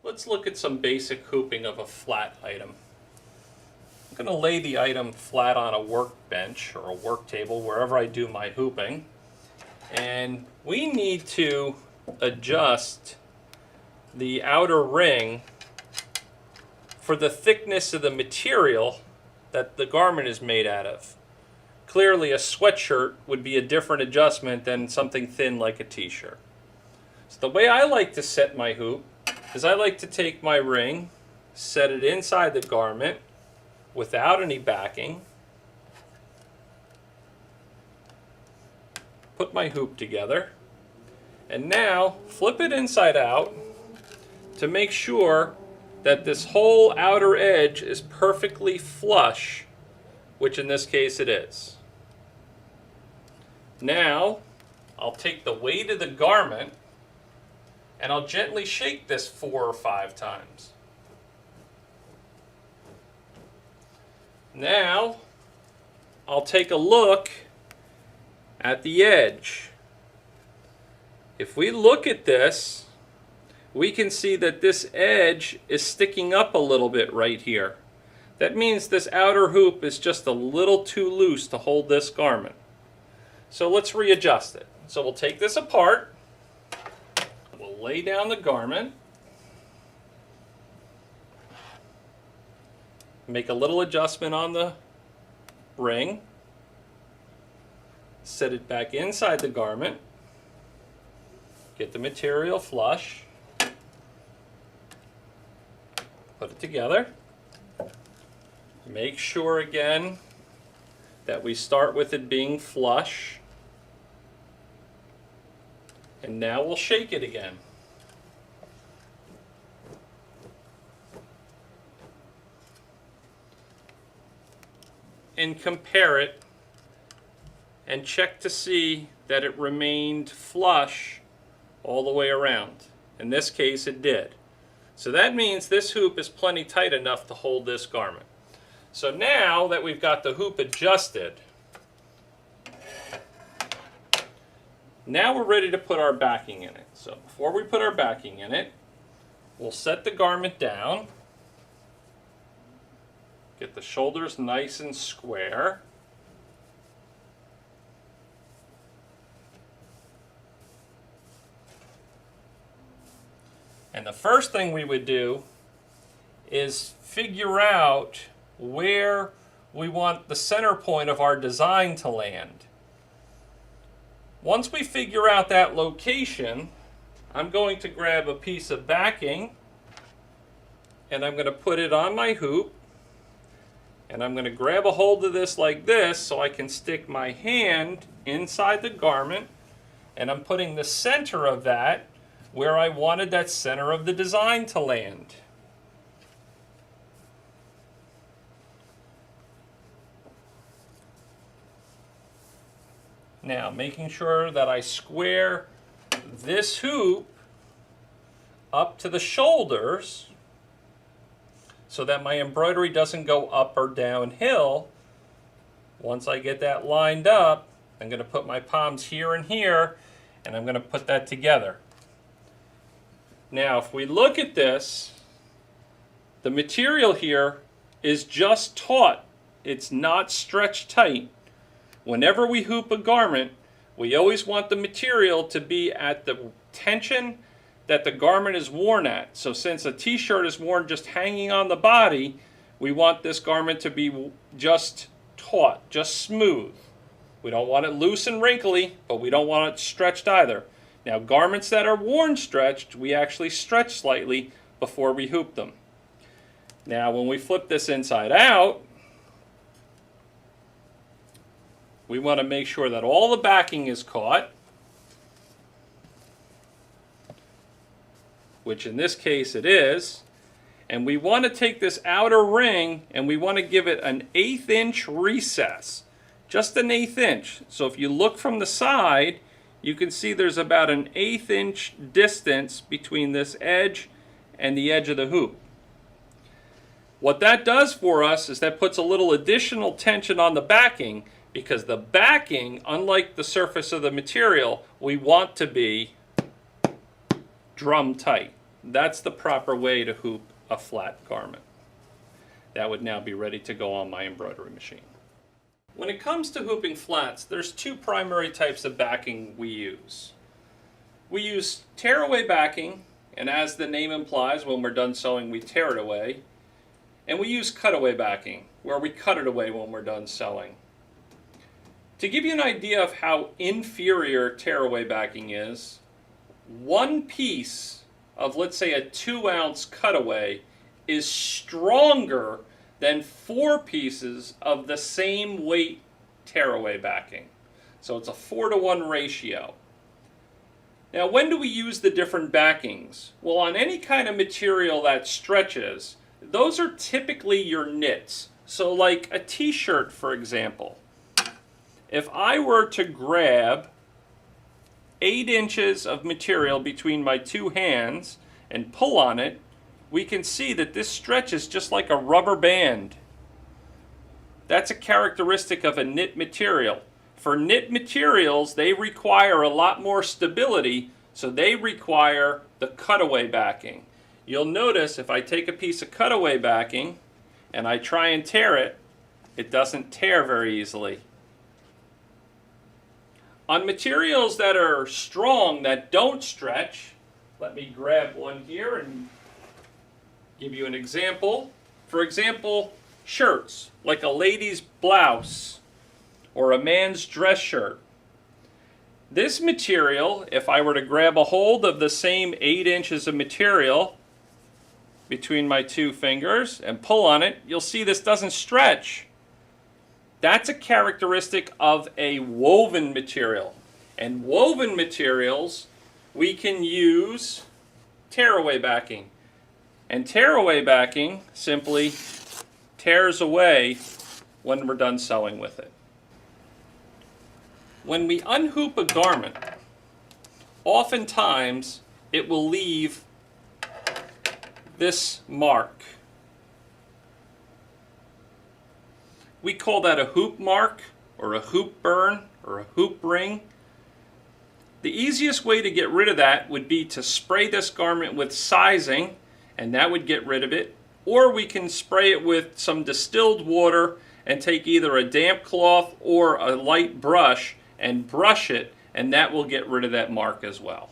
Let's look at some basic hooping of a flat item. I'm going to lay the item flat on a workbench or a work table, wherever I do my hooping. And we need to adjust the outer ring for the thickness of the material that the garment is made out of. Clearly, a sweatshirt would be a different adjustment than something thin like a t-shirt. So the way I like to set my hoop is I like to take my ring, set it inside the garment without any backing, put my hoop together, and now flip it inside out to make sure that this whole outer edge is perfectly flush, which in this case it is. Now, I'll take the weight of the garment and I'll gently shake this 4 or 5 times. Now, I'll take a look at the edge. If we look at this, we can see that this edge is sticking up a little bit right here. That means this outer hoop is just a little too loose to hold this garment. So let's readjust it. So we'll take this apart. We'll lay down the garment. Make a little adjustment on the ring. Set it back inside the garment. Get the material flush. Put it together. Make sure again that we start with it being flush. And now we'll shake it again. And compare it and check to see that it remained flush all the way around. In this case it did. So that means this hoop is plenty tight enough to hold this garment. So now that we've got the hoop adjusted, now we're ready to put our backing in it. So before we put our backing in it, we'll set the garment down. Get the shoulders nice and square. And the first thing we would do is figure out where we want the center point of our design to land. Once we figure out that location, I'm going to grab a piece of backing and I'm going to put it on my hoop. And I'm going to grab a hold of this like this so I can stick my hand inside the garment, and I'm putting the center of that where I wanted that center of the design to land. Now, making sure that I square this hoop up to the shoulders so that my embroidery doesn't go up or downhill. Once I get that lined up, I'm going to put my palms here and here, and I'm going to put that together. Now, if we look at this, the material here is just taut. It's not stretched tight. Whenever we hoop a garment, we always want the material to be at the tension that the garment is worn at. So since a t-shirt is worn just hanging on the body, we want this garment to be just taut, just smooth. We don't want it loose and wrinkly, but we don't want it stretched either. Now, garments that are worn stretched, we actually stretch slightly before we hoop them. Now, when we flip this inside out, we want to make sure that all the backing is caught, which in this case it is, and we want to take this outer ring and we want to give it an 1/8 inch recess, just an 1/8 inch. So if you look from the side, you can see there's about an 1/8 inch distance between this edge and the edge of the hoop. What that does for us is that puts a little additional tension on the backing, because the backing, unlike the surface of the material, we want to be drum tight. That's the proper way to hoop a flat garment. That would now be ready to go on my embroidery machine. When it comes to hooping flats, there's two primary types of backing we use. We use tearaway backing, and as the name implies, when we're done sewing we tear it away. And we use cutaway backing, where we cut it away when we're done sewing. To give you an idea of how inferior tearaway backing is, one piece of, let's say, a 2-ounce cutaway is stronger than 4 pieces of the same weight tearaway backing. So it's a 4-to-1 ratio. Now, when do we use the different backings? Well, on any kind of material that stretches, those are typically your knits. So like a t-shirt, for example. If I were to grab 8 inches of material between my two hands and pull on it, we can see that this stretches just like a rubber band. That's a characteristic of a knit material. For knit materials, they require a lot more stability, so they require the cutaway backing. You'll notice if I take a piece of cutaway backing and I try and tear it, it doesn't tear very easily. On materials that are strong, that don't stretch, let me grab one here and give you an example. For example, shirts, like a lady's blouse or a man's dress shirt. This material, if I were to grab a hold of the same 8 inches of material between my two fingers and pull on it, you'll see this doesn't stretch. That's a characteristic of a woven material. And woven materials, we can use tearaway backing. And tearaway backing simply tears away when we're done sewing with it. When we unhoop a garment, oftentimes it will leave this mark. We call that a hoop mark, or a hoop burn, or a hoop ring. The easiest way to get rid of that would be to spray this garment with sizing, and that would get rid of it. Or we can spray it with some distilled water and take either a damp cloth or a light brush and brush it, and that will get rid of that mark as well.